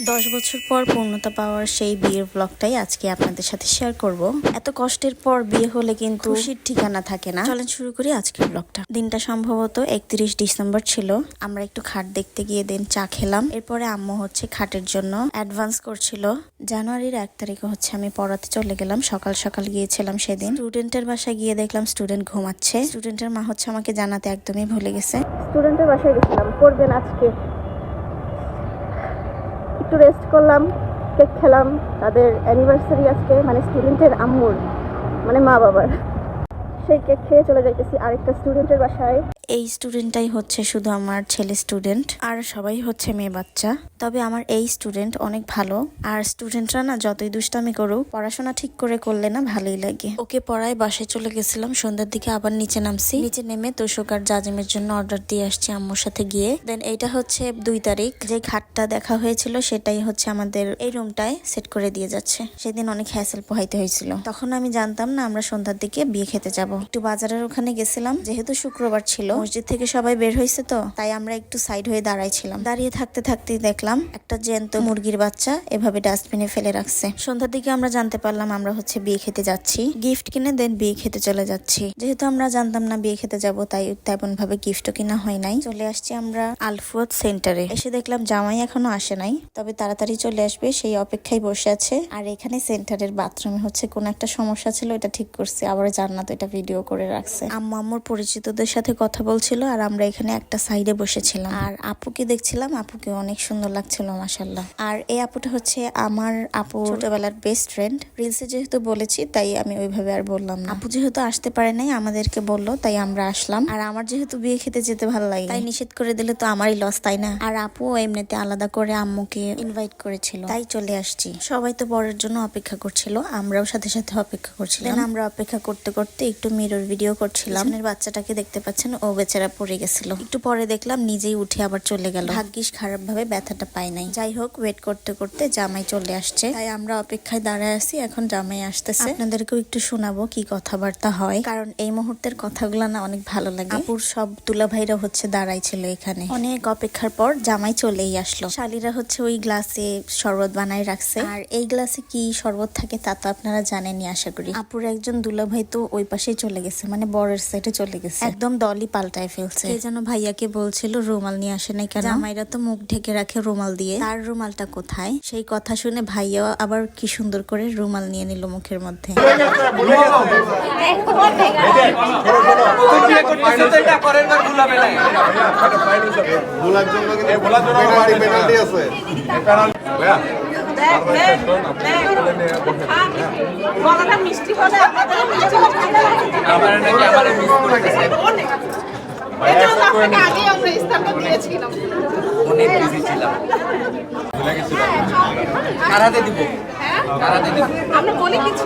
10 বছর পর পূর্ণতা পাওয়ার সেই বিয়ের ব্লগটাই আজকে আপনাদের সাথে শেয়ার করব। এত কষ্টের পর বিয়ে হলে কিন্তু খুশির ঠিকানা থাকে না। চলেন শুরু করি আজকের ব্লগটা। দিনটা সম্ভবত 31 ডিসেম্বর ছিল। আমরা একটু খাট দেখতে গিয়ে দেন চা খেলাম। এরপরে আম্মু হচ্ছে খাটের জন্য অ্যাডভান্স করছিল। জানুয়ারির 1 তারিখে হচ্ছে আমি পড়াতে চলে গেলাম। সকাল সকাল গিয়েছিলাম সেদিন। স্টুডেন্টের বাসায় গিয়ে দেখলাম স্টুডেন্ট ঘুমাচ্ছে। স্টুডেন্টের মা হচ্ছে আমাকে জানাতে একদমই ভুলে গেছে। স্টুডেন্টের বাসায় গেছিলাম, পড়বেন আজকে। একটু রেস্ট করলাম, কেক খেলাম। তাদের অ্যানিভার্সারি আজকে, মানে স্টুডেন্টের আম্মুর, মানে মা বাবার। সেই কেক খেয়ে চলে যাইতেছি আরেকটা স্টুডেন্টের বাসায়। এই স্টুডেন্টটাই হচ্ছে শুধু আমার ছেলে স্টুডেন্ট, আর সবাই হচ্ছে মেয়ে বাচ্চা। তবে আমার এই স্টুডেন্ট অনেক ভালো। আর স্টুডেন্টরা না যতই দুষ্টামি করুক, পড়াশোনা ঠিক করে করলে না ভালোই লাগে। ওকে পড়ায় বাসায় চলে গেছিলাম। সন্ধ্যার দিকে আবার নিচে নামছি। নিচে নেমে তোষক আর জাজিমের জন্য অর্ডার দিয়ে আসছি আম্মুর সাথে গিয়ে। দেন এইটা হচ্ছে 2 তারিখ, যে খাটটা দেখা হয়েছিল সেটাই হচ্ছে আমাদের এই রুমটায় সেট করে দিয়ে যাচ্ছে। সেদিন অনেক হ্যাসেল পোহাইতে হয়েছিল। তখন আমি জানতাম না আমরা সন্ধ্যার দিকে বিয়ে খেতে যাব। একটু বাজারের ওখানে গেছিলাম, যেহেতু শুক্রবার ছিল, মসজিদ থেকে সবাই বের হয়েছে, তো তাই আমরা একটু সাইড হয়ে দাঁড়াইছিলাম। দাঁড়িয়ে থাকতে থাকতে দেখলাম একটা জ্যান্ত মুরগির বাচ্চা এভাবে ডাস্টবিনে ফেলে রাখছে। সন্ধ্যার দিকে আমরা জানতে পারলাম আমরা হচ্ছে বিয়ে খেতে যাচ্ছি। গিফট কিনে দেন বিয়ে খেতে চলে যাচ্ছি। যেহেতু আমরা জানতাম না বিয়ে খেতে যাব, তাই তেমন ভাবে গিফটও কিনা হয় নাই। চলে আসছি আমরা আলফুয়াত সেন্টারে। এসে দেখলাম জামাই এখনো আসে নাই, তবে তাড়াতাড়ি চলে আসবে সেই অপেক্ষায় বসে আছে। আর এখানে সেন্টারের বাথরুমে হচ্ছে কোন একটা সমস্যা ছিল, এটা ঠিক করছে। আবার জান্নাত এটা ভিডিও করে রাখছে। আম্মু আম্মুর পরিচিতদের সাথে কথা বলছিল, আর আমরা এখানে একটা সাইডে বসেছিলাম। আর আপুকে দেখছিলাম, আপুকে অনেক সুন্দর লাগছিল মাশাআল্লাহ। আর এই আপুটা হচ্ছে আমার আপু ছোটবেলার বেস্ট ফ্রেন্ড। রিলসে যেহেতু বলেছি তাই আমি ওইভাবে আর বললাম না। আপু যেহেতু আসতে পারে নাই, আমাদেরকে বললো, তাই আমরা আসলাম। আর আমার যেহেতু বিয়ে খেতে যেতে ভালো লাগে, তাই নিষেধ করে দিলে তো আমারই লস, তাই না? আর আপু এমনিতে আলাদা করে আম্মুকে ইনভাইট করেছিল, তাই চলে আসছি। সবাই তো বরের জন্য অপেক্ষা করছিল, আমরাও সাথে সাথে অপেক্ষা করছিলাম। আমরা অপেক্ষা করতে করতে একটু মিরর ভিডিও করছিলাম। বাচ্চাটাকে দেখতে পাচ্ছেন, ও বেচারা পড়ে গেছিল। একটু পরে দেখলাম নিজেই উঠে আবার চলে গেল। ভাগ্যিস খারাপ ভাবে ব্যথাটা পাই নাই। যাই হোক, ওয়েট করতে করতে জামাই চলে আসছে, তাই আমরা অপেক্ষায় দাঁড়ায় আছি। এখন জামাই আসতেছে, আপনাদেরকেও একটু শোনাবো কি কথাবার্তা হয়, কারণ এই মুহূর্তের কথাগুলো না অনেক ভালো লাগে। আপুর সব দুলাভাইরা হচ্ছে দাঁড়াই ছিল এখানে। অনেক অপেক্ষার পর জামাই চলেই আসলো। শালিরা হচ্ছে ওই গ্লাসে শরবত বানাই রাখছে। আর এই গ্লাসে কি শরবত থাকে তা তো আপনারা জানেনই আশা করি। আপুর একজন দুলাভাই তো ওই পাশেই চলে গেছে, মানে বরের সাইডে চলে গেছে। একদম দলই পাল্টায় ফেলছে। কে যেন ভাইয়াকে বলছিল রুমাল নিয়ে আসে নাই কেন। জামাইরা তো মুখ ঢেকে রাখে রুমাল দিয়ে, তার রুমালটা কোথায়? সেই কথা শুনে ভাইয়া আবার কি সুন্দর করে রুমাল নিয়ে নিল মুখের মধ্যে। মিষ্টি হলে অনেক বিজি ছিলাম। কারাতে দিব, কারাতে দিব। আমরা বলি কিছু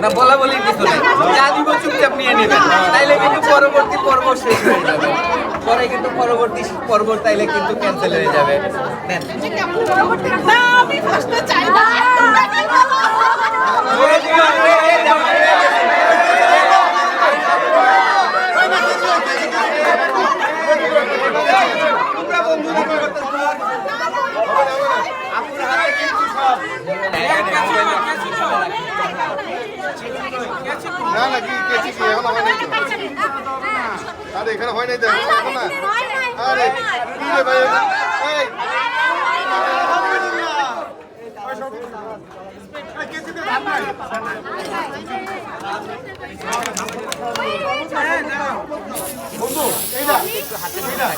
না, বলা বলি কিছু না, যা দিব চুপচাপ নিয়ে নেবেন, তাইলে কিন্তু পরবর্তী পর্ব শেষ হয়ে যাবে। পরে কিন্তু পরবর্তী পর্ব তাইলে কিন্তু ক্যান্সেল হয়ে যাবে। নেন। না, আমি ফার্স্টে চাই না। না না কি কেছি কি এখন হয় নাই। আরে এখানে হয় নাই তো এখন না। আরে কি রে ভাই এই বন্ধু এই না হাতে দিলা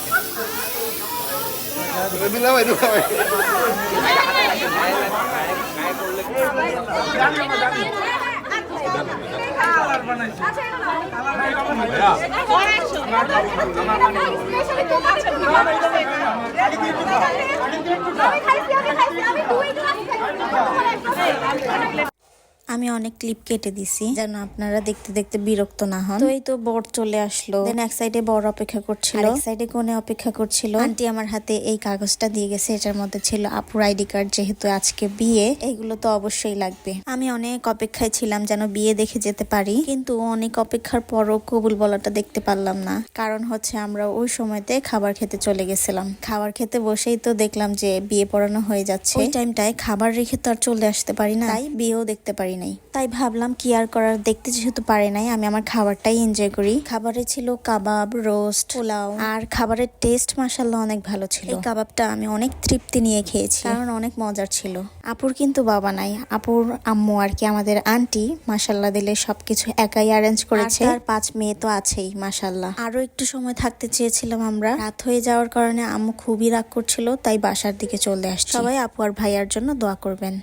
দিলা ভাই দিলা ভাই আমি অনেক ক্লিপ কেটে দিছি যেন আপনারা দেখতে দেখতে বিরক্ত না হন। তো এই তো বর চলে আসলো, দেন এক সাইডে বর অপেক্ষা করছিল, এক সাইডে কোণে অপেক্ষা করছিল। আন্টি আমার হাতে এই কাগজটা দিয়ে গেছে, এটার মধ্যে ছিল আপুর আইডি কার্ড, যেহেতু আজকে বিয়ে এইগুলো তো অবশ্যই লাগবে। আমি অনেক অপেক্ষায় ছিলাম যেন বিয়ে দেখে যেতে পারি, কিন্তু অনেক অপেক্ষার পরও কবুল বলাটা দেখতে পারলাম না। কারণ হচ্ছে আমরা ওই সময়তে খাবার খেতে চলে গেছিলাম। খাবার খেতে বসেই তো দেখলাম যে বিয়ে পড়ানো হয়ে যাচ্ছে। ওই টাইমটায় খাবার রেখে তো আর চলে আসতে পারি না, তাই বিয়েও দেখতে পারি নাই। তাই ভাবলাম কি আর করার, দেখতে যেহেতু পারে নাই আমি আমার খাবারটাই এনজয় করি। খাবারে ছিল কাবাব, রোস্ট, পোলাও, আর খাবারের টেস্ট মাশাআল্লাহ অনেক ভালো ছিল। এই কাবাবটা আমি অনেক তৃপ্তি নিয়ে খেয়েছি, কারণ অনেক মজার ছিল। আপুর কিন্তু বাবা নাই, আপুর আম্মু আর কি আমাদের আন্টি মাশাআল্লাহ দিলে সবকিছু একাই অ্যারেঞ্জ করেছে। আর 5 মেয়ে তো আছেই মাশাআল্লাহ। আরো একটু সময় থাকতে চেয়েছিলাম আমরা, রাত হয়ে যাওয়ার কারণে আম্মু খুবই রাগ করছিল, তাই বাসার দিকে চলে আসছে। সবাই আপু আর ভাইয়ার জন্য দোয়া করবেন।